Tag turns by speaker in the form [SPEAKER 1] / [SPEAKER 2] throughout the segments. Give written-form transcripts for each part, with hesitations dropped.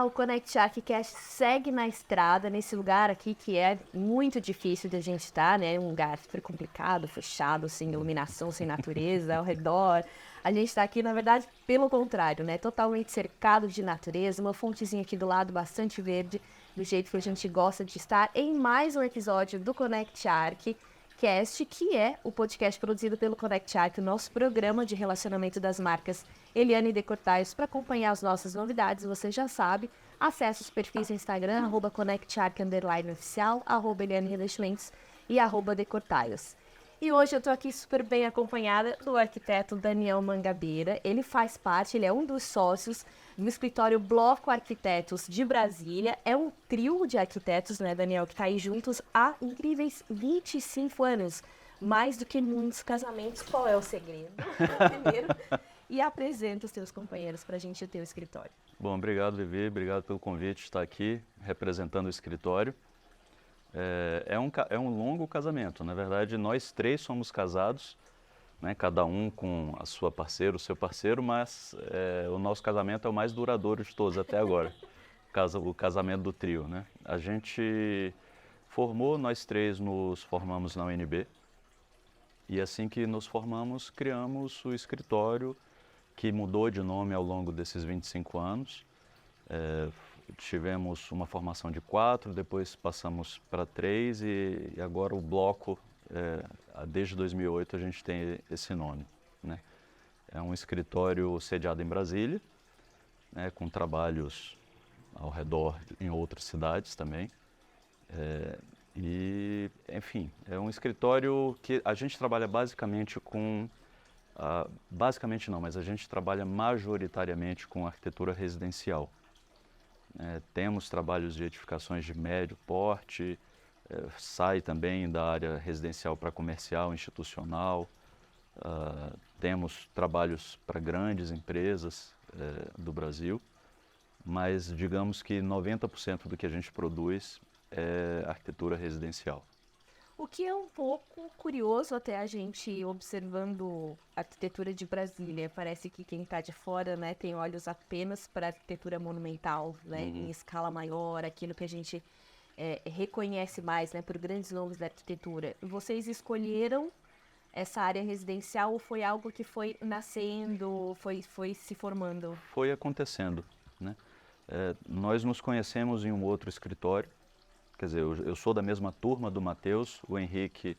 [SPEAKER 1] o Connect Archicast segue na estrada, nesse lugar aqui que é muito difícil de a gente estar, né? Um lugar super complicado, fechado, sem iluminação, sem natureza ao redor. A gente está aqui, na verdade, pelo contrário, né? Totalmente cercado de natureza, uma fontezinha aqui do lado bastante verde, do jeito que a gente gosta de estar, em mais um episódio do Connect Archicast, que é o podcast produzido pelo Connect Arch, o nosso programa de relacionamento das marcas Eliane de Cortaios. Para acompanhar as nossas novidades, você já sabe, acesse os perfis no Instagram, @ConnectArch_oficial, @ElianeRedeschwentz e @decortaios. E hoje eu estou aqui super bem acompanhada do arquiteto Daniel Mangabeira. Ele faz parte, ele é um dos sócios do escritório Bloco Arquitetos de Brasília. É um trio de arquitetos, né, Daniel, que está aí juntos há incríveis 25 anos. Mais do que muitos casamentos. Qual é o segredo? Primeiro. E apresenta os teus companheiros para a gente ter o escritório.
[SPEAKER 2] Bom, obrigado, Vivi. Obrigado pelo convite de estar aqui representando o escritório. É um longo casamento. Na verdade, nós três somos casados, né, cada um com a sua parceira, o seu parceiro, mas o nosso casamento é o mais duradouro de todos até agora. O casamento do trio, né? A gente formou, nós três nos formamos na UNB. E assim que nos formamos, criamos o escritório, que mudou de nome ao longo desses 25 anos. Tivemos uma formação de 4, depois passamos para 3 e agora o Bloco, desde 2008 a gente tem esse nome, né? É um escritório sediado em Brasília, né, com trabalhos ao redor em outras cidades também. Enfim, é um escritório que a gente trabalha basicamente com... basicamente não, mas a gente trabalha majoritariamente com arquitetura residencial. Temos trabalhos de edificações de médio porte, sai também da área residencial para comercial, institucional. Temos trabalhos para grandes empresas do Brasil, mas digamos que 90% do que a gente produz é arquitetura residencial.
[SPEAKER 1] O que é um pouco curioso até a gente observando a arquitetura de Brasília. Parece que quem está de fora, né, tem olhos apenas para a arquitetura monumental, né, em escala maior, aquilo que a gente reconhece mais, né, por grandes nomes da arquitetura. Vocês escolheram essa área residencial ou foi algo que foi nascendo, foi se formando?
[SPEAKER 2] Foi acontecendo, né? Nós nos conhecemos em um outro escritório. Quer dizer, eu sou da mesma turma do Matheus, o Henrique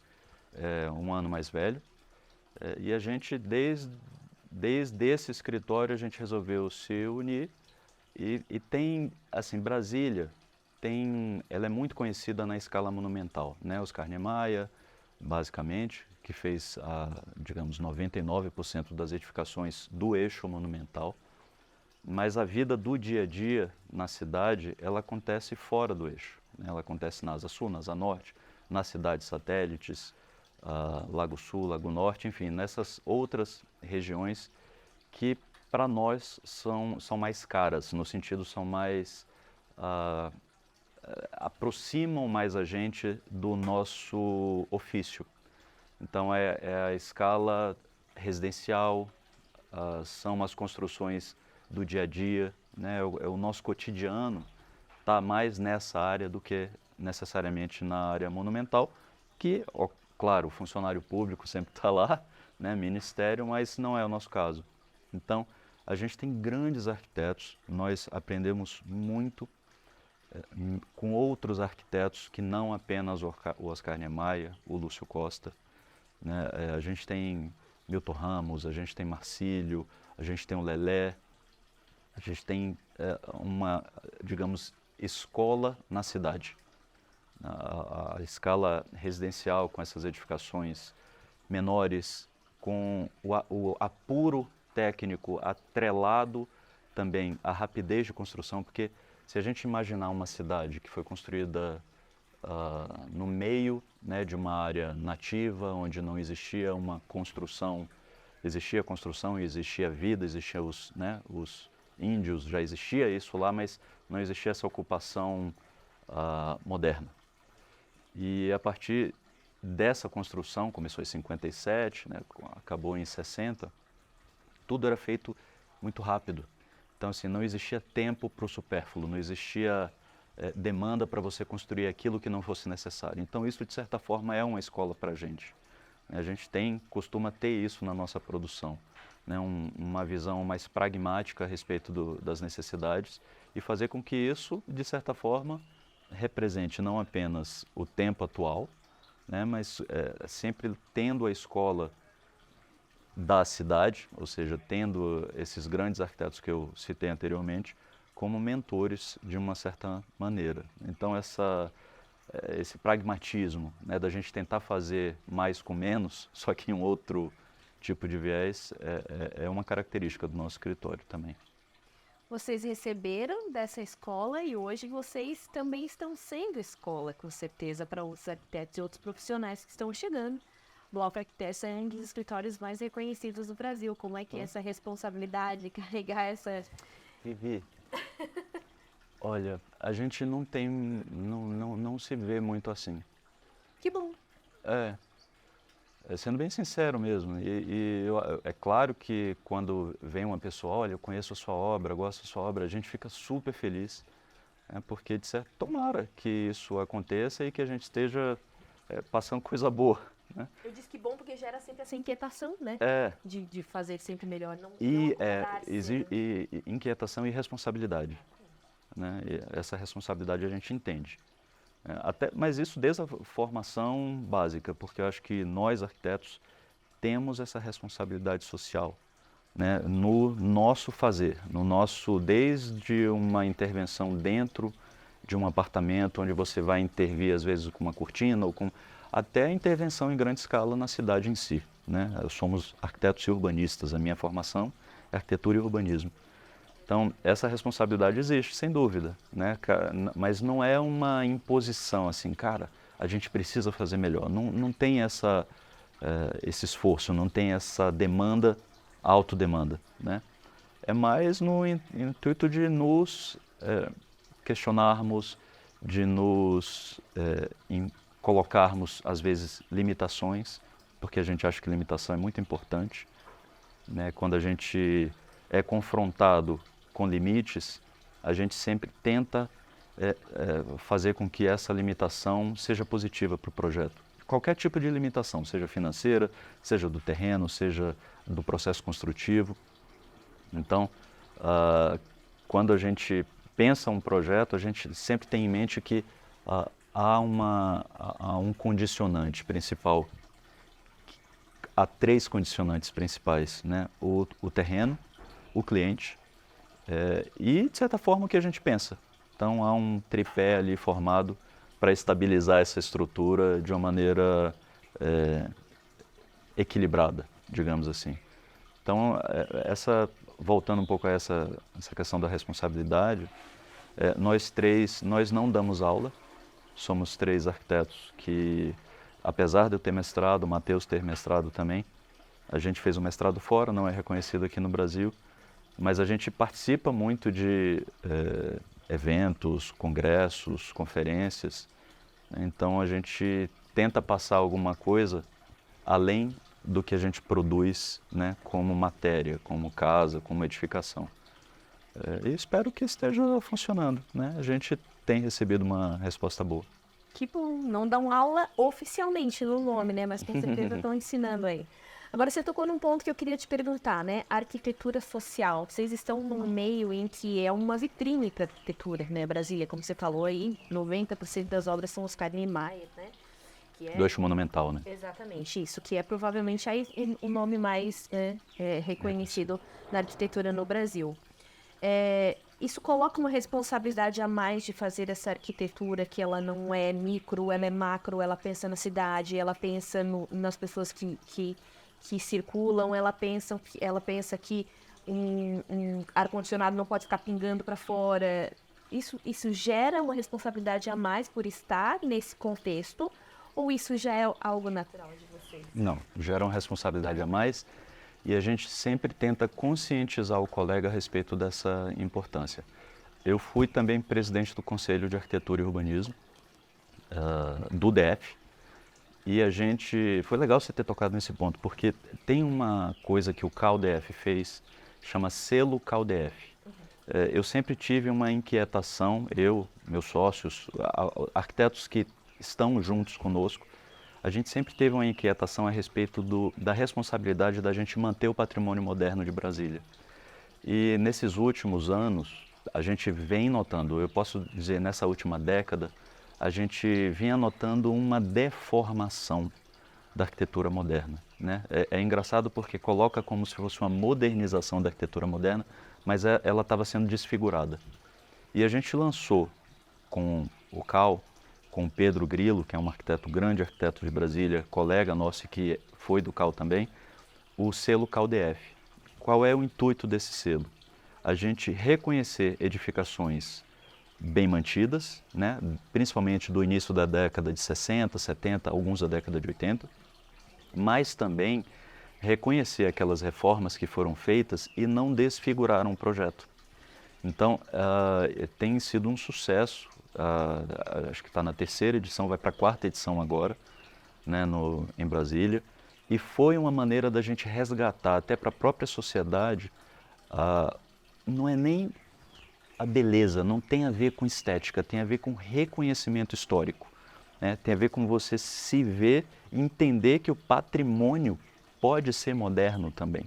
[SPEAKER 2] é um ano mais velho. E a gente, desde esse escritório, a gente resolveu se unir. E tem, assim, Brasília, ela é muito conhecida na escala monumental, né? Oscar Niemeyer, basicamente, que fez, digamos, 99% das edificações do eixo monumental. Mas a vida do dia a dia na cidade, ela acontece fora do eixo, né? Ela acontece na Asa Sul, na Asa Norte, nas cidades satélites, Lago Sul, Lago Norte, enfim, nessas outras regiões que para nós são mais caras, no sentido são mais... aproximam mais a gente do nosso ofício. Então é a escala residencial, são as construções do dia a dia, né? O nosso cotidiano está mais nessa área do que necessariamente na área monumental, que, claro, o funcionário público sempre está lá, né? Ministério, mas não é o nosso caso. Então, a gente tem grandes arquitetos, nós aprendemos muito com outros arquitetos que não apenas o Oscar Niemeyer, o Lúcio Costa, né? A gente tem Milton Ramos, a gente tem Marcílio, a gente tem o Lelé, a gente tem uma, digamos, escola na cidade. A escala residencial com essas edificações menores, com o apuro técnico atrelado também à rapidez de construção, porque se a gente imaginar uma cidade que foi construída no meio, né, de uma área nativa, onde não existia uma construção, existia construção e existia vida, existiam os índios, já existia isso lá, mas não existia essa ocupação moderna. E a partir dessa construção, começou em 57, né, acabou em 60, tudo era feito muito rápido. Então, assim, não existia tempo para o supérfluo, não existia demanda para você construir aquilo que não fosse necessário. Então, isso, de certa forma, é uma escola para a gente. A gente costuma ter isso na nossa produção, né? Uma visão mais pragmática a respeito das necessidades e fazer com que isso, de certa forma, represente não apenas o tempo atual, né? Mas sempre tendo a escola da cidade, ou seja, tendo esses grandes arquitetos que eu citei anteriormente como mentores de uma certa maneira. Então esse pragmatismo, né, da gente tentar fazer mais com menos, só que em um outro tipo de viés, é uma característica do nosso escritório também.
[SPEAKER 1] Vocês receberam dessa escola e hoje vocês também estão sendo escola, com certeza, para outros arquitetos e outros profissionais que estão chegando. O Bloco Arquitetos é um dos escritórios mais reconhecidos do Brasil. Como é que é essa responsabilidade de carregar essa...
[SPEAKER 2] Vivi, olha, a gente não se vê muito assim.
[SPEAKER 1] Que bom.
[SPEAKER 2] Sendo bem sincero mesmo, é claro que quando vem uma pessoa, olha, eu conheço a sua obra, gosto da sua obra, a gente fica super feliz, porque de certo, tomara que isso aconteça e que a gente esteja passando coisa boa, né?
[SPEAKER 1] Eu disse que bom porque gera sempre essa inquietação, né? De fazer sempre melhor.
[SPEAKER 2] Inquietação e responsabilidade, né? E essa responsabilidade a gente entende. Mas isso desde a formação básica, porque eu acho que nós, arquitetos, temos essa responsabilidade social, né, no nosso fazer, desde uma intervenção dentro de um apartamento, onde você vai intervir, às vezes, com uma cortina, até a intervenção em grande escala na cidade em si, né? Somos arquitetos e urbanistas, a minha formação é arquitetura e urbanismo. Então, essa responsabilidade existe, sem dúvida, né? Mas não é uma imposição, assim, cara, a gente precisa fazer melhor. Não tem esse esforço, não tem essa demanda, autodemanda, né? É mais no intuito de nos questionarmos, de nos colocarmos, às vezes, limitações, porque a gente acha que limitação é muito importante, né? Quando a gente é confrontado com limites, a gente sempre tenta fazer com que essa limitação seja positiva para o projeto. Qualquer tipo de limitação, seja financeira, seja do terreno, seja do processo construtivo. Então, quando a gente pensa um projeto, a gente sempre tem em mente que há um condicionante principal, há 3 condicionantes principais, né? O terreno, o cliente e, de certa forma, o que a gente pensa. Então, há um tripé ali formado para estabilizar essa estrutura de uma maneira equilibrada, digamos assim. Então, voltando um pouco a essa questão da responsabilidade, nós não damos aula, somos 3 arquitetos que, apesar de eu ter mestrado, o Matheus ter mestrado também, a gente fez um mestrado fora, não é reconhecido aqui no Brasil, mas a gente participa muito de eventos, congressos, conferências. Então a gente tenta passar alguma coisa além do que a gente produz, né, como matéria, como casa, como edificação. E espero que esteja funcionando, né? A gente tem recebido uma resposta boa.
[SPEAKER 1] Que bom, não dão aula oficialmente no nome, né? Mas com certeza estão ensinando aí. Agora, você tocou num ponto que eu queria te perguntar, né? Arquitetura social. Vocês estão num meio em que é uma vitrine para arquitetura, né? Brasília, como você falou aí, 90% das obras são Oscar Niemeyer, né?
[SPEAKER 2] Do eixo monumental, né?
[SPEAKER 1] Exatamente, isso, que é provavelmente aí o nome mais reconhecido na arquitetura no Brasil. Isso coloca uma responsabilidade a mais de fazer essa arquitetura que ela não é micro, ela é macro, ela pensa na cidade, ela pensa nas pessoas que circulam, ela pensa que um ar-condicionado não pode ficar pingando para fora. Isso gera uma responsabilidade a mais por estar nesse contexto, ou isso já é algo natural de vocês?
[SPEAKER 2] Não, gera uma responsabilidade a mais e a gente sempre tenta conscientizar o colega a respeito dessa importância. Eu fui também presidente do Conselho de Arquitetura e Urbanismo, do DF, e foi legal você ter tocado nesse ponto, porque tem uma coisa que o CAU-DF fez, chama selo CAU-DF. Eu sempre tive uma inquietação, meus sócios, arquitetos que estão juntos conosco, a gente sempre teve uma inquietação a respeito da responsabilidade da gente manter o patrimônio moderno de Brasília. E nesses últimos anos, a gente vem notando, eu posso dizer nessa última década, a gente vinha notando uma deformação da arquitetura moderna, né? É engraçado porque coloca como se fosse uma modernização da arquitetura moderna, mas ela estava sendo desfigurada. E a gente lançou com o CAL, com o Pedro Grilo, que é um arquiteto, grande arquiteto de Brasília, colega nosso que foi do CAL também, o selo CAL-DF. Qual é o intuito desse selo? A gente reconhecer edificações bem mantidas, né? Principalmente do início da década de 60, 70, alguns da década de 80, mas também reconhecer aquelas reformas que foram feitas e não desfiguraram o projeto. Então, tem sido um sucesso, acho que está na 3ª edição, vai para a 4ª edição agora, né, em Brasília, e foi uma maneira da gente resgatar até para a própria sociedade, não é nem a beleza, não tem a ver com estética, tem a ver com reconhecimento histórico, né? Tem a ver com você se ver e entender que o patrimônio pode ser moderno também,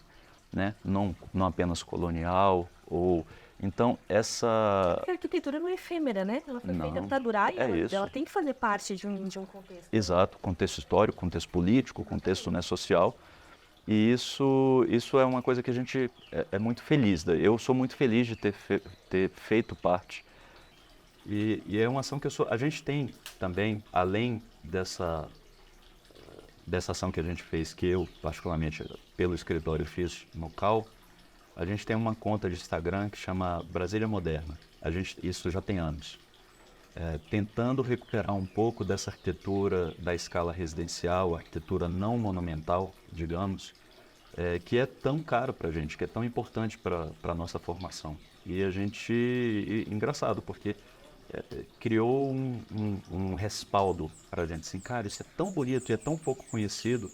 [SPEAKER 2] né? Não apenas colonial ou... Então,
[SPEAKER 1] A arquitetura não é efêmera, né? Ela foi feita para durar e ela tem que fazer parte de um contexto.
[SPEAKER 2] Exato, contexto histórico, contexto político, contexto, né, social. E isso é uma coisa que a gente é muito feliz. Eu sou muito feliz de ter feito parte. E é uma ação que a gente tem também, além dessa ação que a gente fez, que eu, particularmente, pelo escritório fiz no CAL, a gente tem uma conta de Instagram que chama Brasília Moderna. Isso já tem anos. Tentando recuperar um pouco dessa arquitetura da escala residencial, arquitetura não monumental, digamos, que é tão caro para a gente, que é tão importante para a nossa formação. E a gente, engraçado, porque criou um respaldo para a gente, assim, cara, isso é tão bonito e é tão pouco conhecido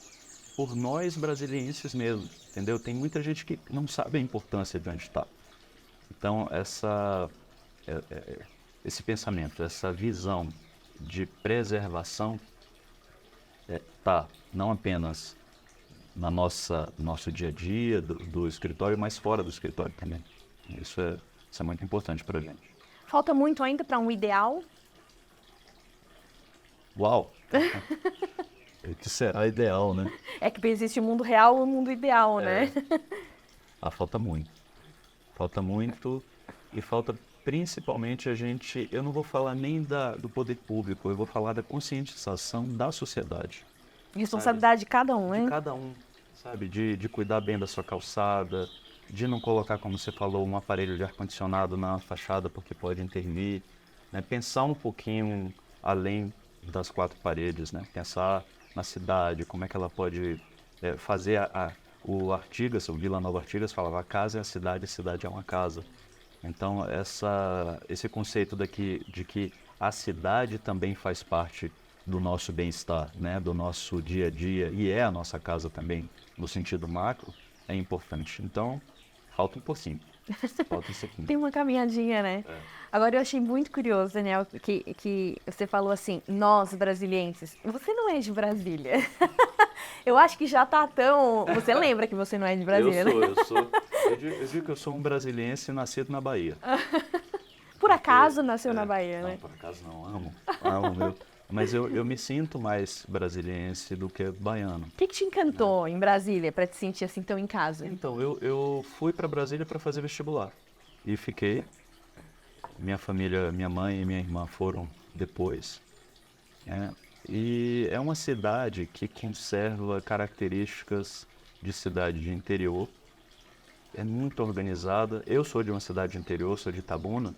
[SPEAKER 2] por nós brasilienses mesmo, entendeu? Tem muita gente que não sabe a importância de onde está. Então, esse pensamento, essa visão de preservação está não apenas na nosso dia a dia do escritório, mas fora do escritório também. Isso é muito importante para a gente.
[SPEAKER 1] Falta muito ainda para um ideal?
[SPEAKER 2] Uau! O que será ideal, né?
[SPEAKER 1] É que existe o mundo real e o mundo ideal, né?
[SPEAKER 2] Falta muito. Falta muito e falta principalmente eu não vou falar nem do poder público, eu vou falar da conscientização da sociedade.
[SPEAKER 1] Responsabilidade de cada um, hein?
[SPEAKER 2] De cada um, sabe? De cuidar bem da sua calçada, de não colocar, como você falou, um aparelho de ar-condicionado na fachada porque pode intervir, né? Pensar um pouquinho além das 4 paredes, né? Pensar na cidade, como é que ela pode fazer o Artigas, o Vila Nova Artigas falava, a casa é a cidade é uma casa. Então, esse conceito de que a cidade também faz parte do nosso bem-estar, né? Do nosso dia a dia, e é a nossa casa também, no sentido macro, é importante. Então, falta um pouquinho.
[SPEAKER 1] Tem uma caminhadinha, né? Agora, eu achei muito curioso, Daniel, que você falou assim, nós brasilienses. Você não é de Brasília. Eu acho que já tá tão... Você lembra que você não é de Brasília, né?
[SPEAKER 2] Eu sou. Eu digo que eu sou um brasiliense nascido na Bahia.
[SPEAKER 1] Por acaso nasceu na Bahia, né?
[SPEAKER 2] Não, por acaso não. Amo meu. Mas eu me sinto mais brasiliense do que baiano.
[SPEAKER 1] O que te encantou em Brasília para te sentir assim tão em casa?
[SPEAKER 2] Então, eu fui para Brasília para fazer vestibular. E fiquei. Minha família, minha mãe e minha irmã foram depois. E é uma cidade que conserva características de cidade de interior. É muito organizada. Eu sou de uma cidade de interior, sou de Itabuna.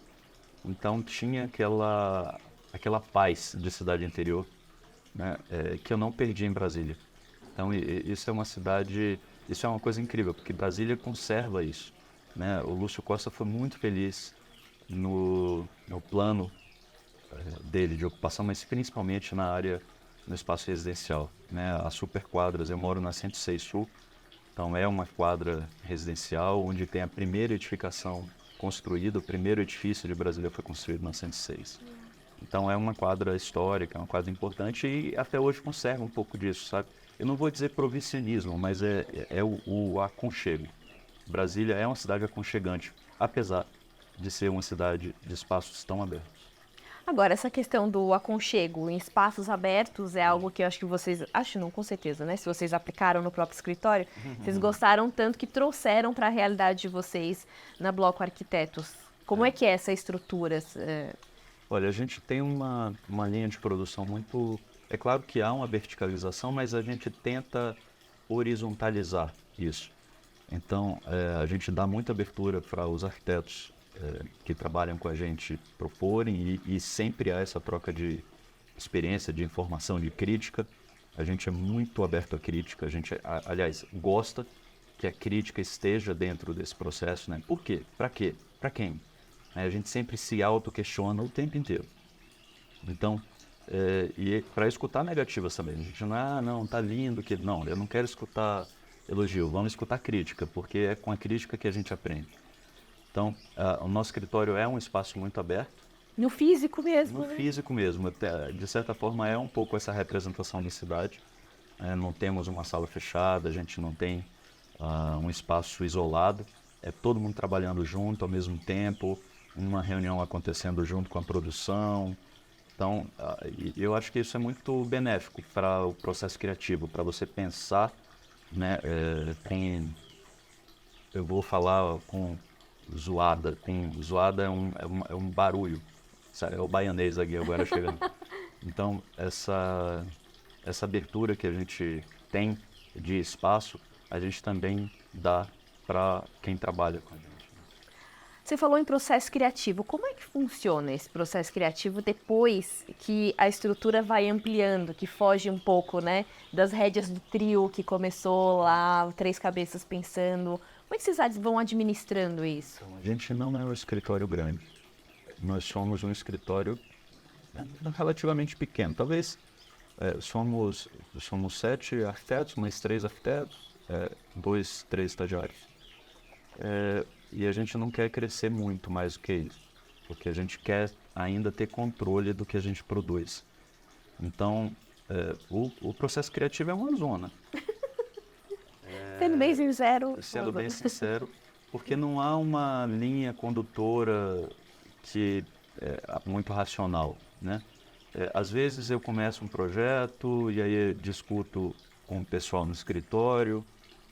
[SPEAKER 2] Então tinha aquela paz de cidade interior, né, que eu não perdi em Brasília. Então isso é uma coisa incrível, porque Brasília conserva isso, né? O Lúcio Costa foi muito feliz no plano dele de ocupação, mas principalmente no espaço residencial, né? As superquadras, eu moro na 106 Sul, então é uma quadra residencial onde tem a primeira edificação construída, o primeiro edifício de Brasília foi construído em 1906. Então é uma quadra histórica, é uma quadra importante e até hoje conserva um pouco disso, sabe? Eu não vou dizer provincianismo, mas é o aconchego. Brasília é uma cidade aconchegante, apesar de ser uma cidade de espaços tão abertos.
[SPEAKER 1] Agora, essa questão do aconchego em espaços abertos é algo que eu acho que vocês, acho não, com certeza, né? Se vocês aplicaram no próprio escritório, vocês gostaram tanto que trouxeram para a realidade de vocês na Bloco Arquitetos. Como é que é essa estrutura?
[SPEAKER 2] Olha, a gente tem uma linha de produção muito... É claro que há uma verticalização, mas a gente tenta horizontalizar isso. Então, a gente dá muita abertura para os arquitetos que trabalham com a gente proporem e sempre há essa troca de experiência, de informação, de crítica. A gente é muito aberto à crítica, a gente, aliás, gosta que a crítica esteja dentro desse processo, né? Por quê? Para quê? Para quem? A gente sempre se auto-questiona o tempo inteiro. Então, e para escutar negativas também. A gente não, tá lindo, que não, eu não quero escutar elogio, vamos escutar crítica, porque é com a crítica que a gente aprende. Então, o nosso escritório é um espaço muito aberto.
[SPEAKER 1] No físico mesmo,
[SPEAKER 2] No físico mesmo. De certa forma, é um pouco essa representação da cidade. Não temos uma sala fechada, a gente não tem um espaço isolado. É todo mundo trabalhando junto ao mesmo tempo, uma reunião acontecendo junto com a produção. Então, eu acho que isso é muito benéfico para o processo criativo, para você pensar, né? Eu vou falar com zoada. Zoada é um barulho. É o baianês aqui agora chegando. Então, essa abertura que a gente tem de espaço, a gente também dá para quem trabalha com a gente.
[SPEAKER 1] Você falou em processo criativo. Como é que funciona esse processo criativo depois que a estrutura vai ampliando, que foge um pouco, né, das rédeas do trio que começou lá, três cabeças pensando? Como é que vocês vão administrando isso?
[SPEAKER 2] Então, a gente não é um escritório grande. Nós somos um escritório relativamente pequeno. Talvez somos 7 arquitetos, mais 3 arquitetos, 2, 3 estagiários. E a gente não quer crescer muito mais do que isso, porque a gente quer ainda ter controle do que a gente produz. Então, o processo criativo é uma zona.
[SPEAKER 1] Sendo bem sincero.
[SPEAKER 2] Sendo bem sincero, porque não há uma linha condutora que é muito racional, né? Às vezes eu começo um projeto e aí eu discuto com o pessoal no escritório,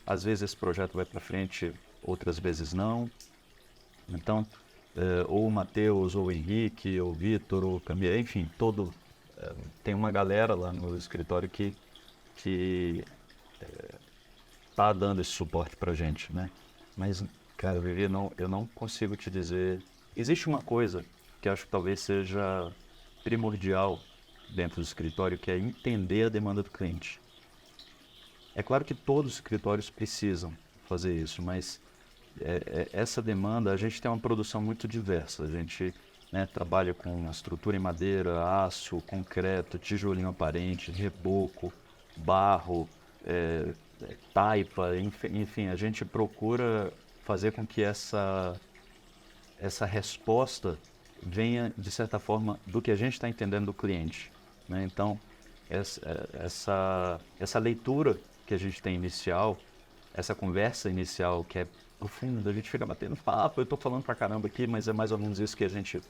[SPEAKER 2] às vezes esse projeto vai para frente, outras vezes não. Então, ou o Matheus, ou o Henrique, ou o Vitor, ou o Camila, enfim, tem uma galera lá no escritório que tá dando esse suporte pra gente, né? Mas, cara, Vivi, eu não consigo te dizer... Existe uma coisa que acho que talvez seja primordial dentro do escritório, que é entender a demanda do cliente. É claro que todos os escritórios precisam fazer isso, mas essa demanda, a gente tem uma produção muito diversa. A gente, né, trabalha com estrutura em madeira, aço, concreto, tijolinho aparente, reboco, barro, taipa, enfim, a gente procura fazer com que essa resposta venha, de certa forma, do que a gente está entendendo do cliente, né? Então, essa leitura que a gente tem inicial, essa conversa inicial que é profunda, a gente fica batendo papo, eu estou falando pra caramba aqui, mas é mais ou menos isso que a gente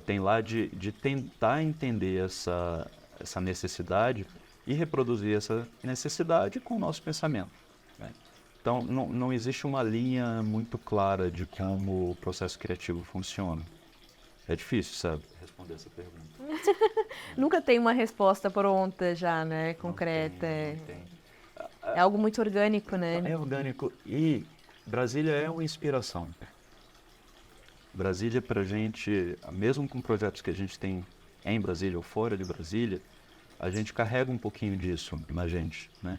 [SPEAKER 2] tem lá de tentar entender essa necessidade e reproduzir essa necessidade com o nosso pensamento, né? Então, não existe uma linha muito clara de como o processo criativo funciona. É difícil, sabe, responder essa pergunta.
[SPEAKER 1] Nunca tem uma resposta pronta já, né, concreta.
[SPEAKER 2] Não tem.
[SPEAKER 1] É algo muito orgânico, né?
[SPEAKER 2] É orgânico e Brasília é uma inspiração. Brasília pra gente, mesmo com projetos que a gente tem em Brasília ou fora de Brasília, a gente carrega um pouquinho disso na gente, né?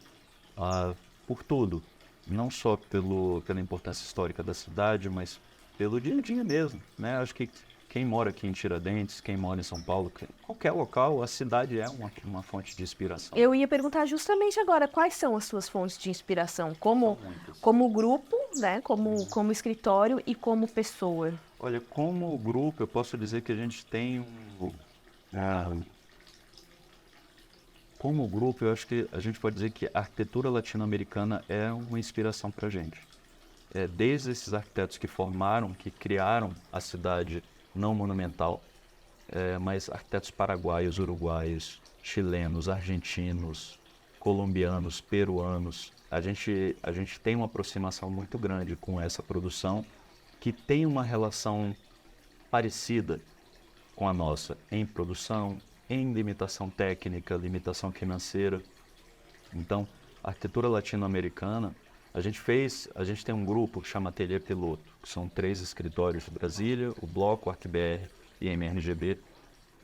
[SPEAKER 2] Por tudo, não só pela importância histórica da cidade, mas pelo dia a dia mesmo, né? Acho que quem mora aqui em Tiradentes, quem mora em São Paulo, qualquer local, a cidade é uma fonte de inspiração.
[SPEAKER 1] Eu ia perguntar justamente agora, quais são as suas fontes de inspiração? Como grupo, né? Como escritório e como pessoa.
[SPEAKER 2] Olha, como grupo, eu posso dizer que a gente tem ah, como grupo, eu acho que a gente pode dizer que a arquitetura latino-americana é uma inspiração para a gente. Desde esses arquitetos que formaram, que criaram a cidade não monumental, mas arquitetos paraguaios, uruguaios, chilenos, argentinos, colombianos, peruanos. A gente tem uma aproximação muito grande com essa produção que tem uma relação parecida com a nossa em produção, em limitação técnica, limitação financeira. Então, a arquitetura latino-americana, a gente tem um grupo que chama Ateliê Piloto, que são 3 escritórios de Brasília, o Bloco, o ArcBR e a MRGB.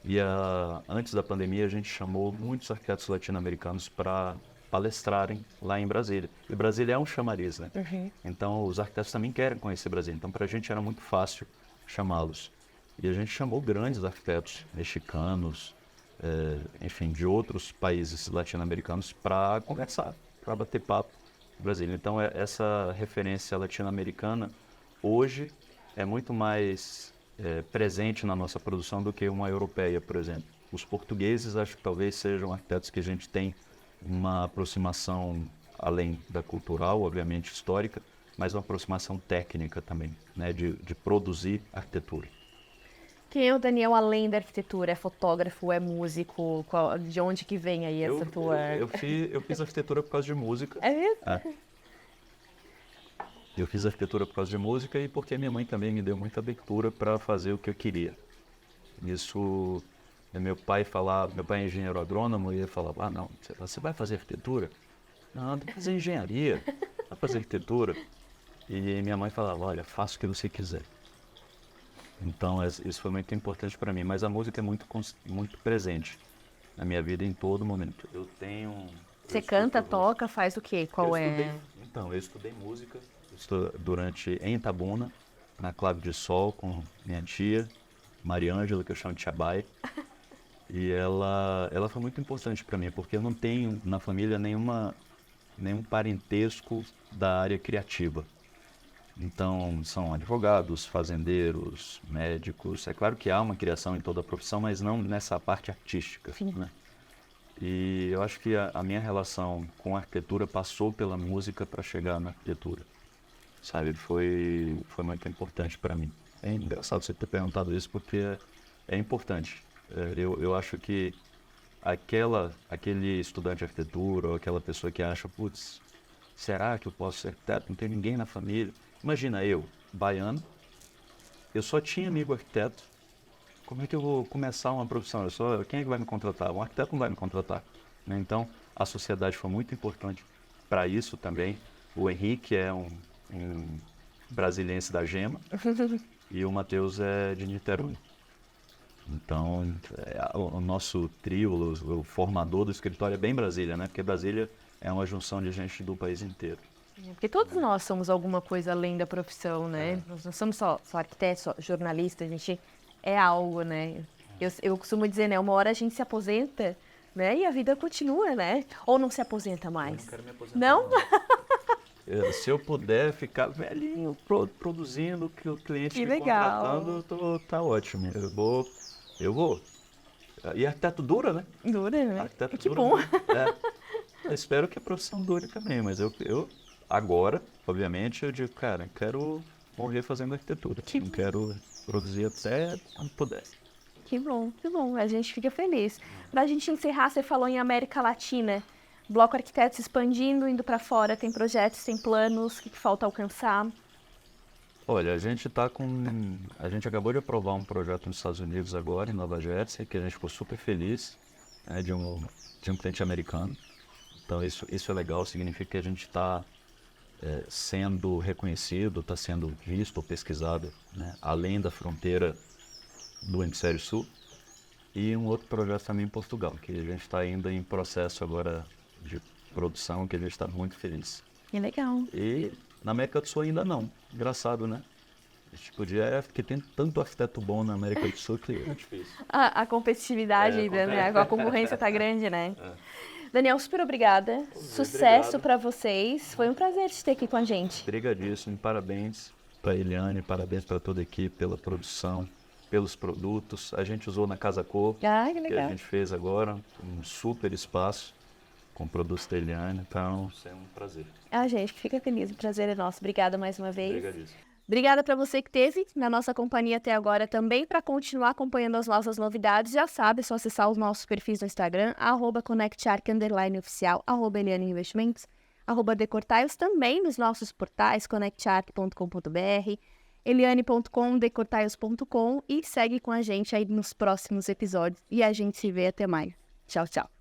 [SPEAKER 2] E antes da pandemia, a gente chamou muitos arquitetos latino-americanos para palestrarem lá em Brasília. E Brasília é um chamariz, né?
[SPEAKER 1] Uhum.
[SPEAKER 2] Então, os arquitetos também querem conhecer Brasília. Então, para a gente era muito fácil chamá-los. E a gente chamou grandes arquitetos mexicanos, enfim, de outros países latino-americanos para conversar, para bater papo com Brasília. Então, essa referência latino-americana hoje é muito mais presente na nossa produção do que uma europeia, por exemplo. Os portugueses, acho que talvez sejam arquitetos que a gente tem uma aproximação, além da cultural, obviamente histórica, mas uma aproximação técnica também, né, de produzir arquitetura.
[SPEAKER 1] Quem é o Daniel além da arquitetura? É fotógrafo, é músico? De onde que vem aí essa tua...
[SPEAKER 2] Eu fiz arquitetura por causa de música.
[SPEAKER 1] É mesmo?
[SPEAKER 2] Eu fiz arquitetura por causa de música e porque minha mãe também me deu muita abertura para fazer o que eu queria. Isso, meu pai é engenheiro agrônomo e ele falava, não, você vai fazer arquitetura? Não, tem que fazer engenharia, vai fazer arquitetura. E minha mãe falava, olha, faça o que você quiser. Então, isso foi muito importante para mim. Mas a música é muito presente na minha vida em todo momento.
[SPEAKER 1] Você canta, toca, faz o quê?
[SPEAKER 2] Eu estudei música em Itabuna, na Clave de Sol, com minha tia, Maria Ângela, que eu chamo de Chabai. E ela foi muito importante para mim, porque eu não tenho na família nenhum parentesco da área criativa. Então, são advogados, fazendeiros, médicos. É claro que há uma criação em toda a profissão, mas não nessa parte artística, né? E eu acho que a minha relação com a arquitetura passou pela música para chegar na arquitetura, sabe? Foi muito importante para mim. É engraçado você ter perguntado isso, porque é importante. Eu acho que aquele estudante de arquitetura ou aquela pessoa que acha, putz, será que eu posso ser arquiteto? Não tem ninguém na família. Imagina eu, baiano, eu só tinha amigo arquiteto. Como é que eu vou começar uma profissão? Quem é que vai me contratar? Um arquiteto não vai me contratar, né? Então, a sociedade foi muito importante para isso também. O Henrique é um brasiliense da Gema e o Matheus é de Niterói. Então, o nosso trio, o formador do escritório é bem Brasília, né? Porque Brasília é uma junção de gente do país inteiro.
[SPEAKER 1] Porque todos nós somos alguma coisa além da profissão, né? Nós não somos só arquitetos, só jornalistas, a gente é algo, né? Eu costumo dizer, né? Uma hora a gente se aposenta, né? E a vida continua, né? Ou não se aposenta mais.
[SPEAKER 2] Eu não quero me aposentar.
[SPEAKER 1] Não?
[SPEAKER 2] Se eu puder ficar velhinho, produzindo, que o cliente
[SPEAKER 1] que
[SPEAKER 2] me
[SPEAKER 1] legal.
[SPEAKER 2] contratando, tá ótimo. Eu vou. E arquiteto dura, né?
[SPEAKER 1] Dura, né?
[SPEAKER 2] Arquiteto
[SPEAKER 1] que
[SPEAKER 2] dura,
[SPEAKER 1] bom.
[SPEAKER 2] Eu espero que a profissão dure também, mas eu agora, obviamente, eu digo, cara, quero morrer fazendo arquitetura. Não quero produzir até quando puder.
[SPEAKER 1] Que bom. A gente fica feliz. Pra gente encerrar, você falou em América Latina. Bloco Arquitetos expandindo, indo para fora. Tem projetos, tem planos, o que falta alcançar?
[SPEAKER 2] Olha, a gente acabou de aprovar um projeto nos Estados Unidos agora, em Nova Jersey, que a gente ficou super feliz, né, de um cliente americano. Então isso é legal, significa que a gente está sendo reconhecido, está sendo visto ou pesquisado, né, além da fronteira do Hemisfério Sul. E um outro projeto também em Portugal, que a gente está ainda em processo agora de produção, que a gente está muito feliz.
[SPEAKER 1] Que legal.
[SPEAKER 2] E na América do Sul ainda não. Engraçado, né? A gente podia, porque tem tanto arquiteto bom na América do Sul que é difícil.
[SPEAKER 1] A competitividade ainda, né? A concorrência está grande, né? Daniel, super obrigada. Sucesso para vocês. Foi um prazer te ter aqui com a gente.
[SPEAKER 2] Obrigadíssimo. Parabéns para a Eliane, parabéns para toda a equipe pela produção, pelos produtos. A gente usou na Casa Cor,
[SPEAKER 1] Que
[SPEAKER 2] que
[SPEAKER 1] legal.
[SPEAKER 2] a gente fez agora, um super espaço com produtos da Eliane. Então, isso é um prazer.
[SPEAKER 1] Gente, fica feliz. O prazer é nosso. Obrigada mais uma vez.
[SPEAKER 2] Obrigadíssimo.
[SPEAKER 1] Obrigada para você que esteve na nossa companhia até agora também. Para continuar acompanhando as nossas novidades, já sabe, é só acessar os nossos perfis no Instagram, @conectarc_oficial, @Eliane Investimentos, @Decortiles, também nos nossos portais, conectarc.com.br, eliane.com, decortiles.com, e segue com a gente aí nos próximos episódios. E a gente se vê até mais. Tchau, tchau.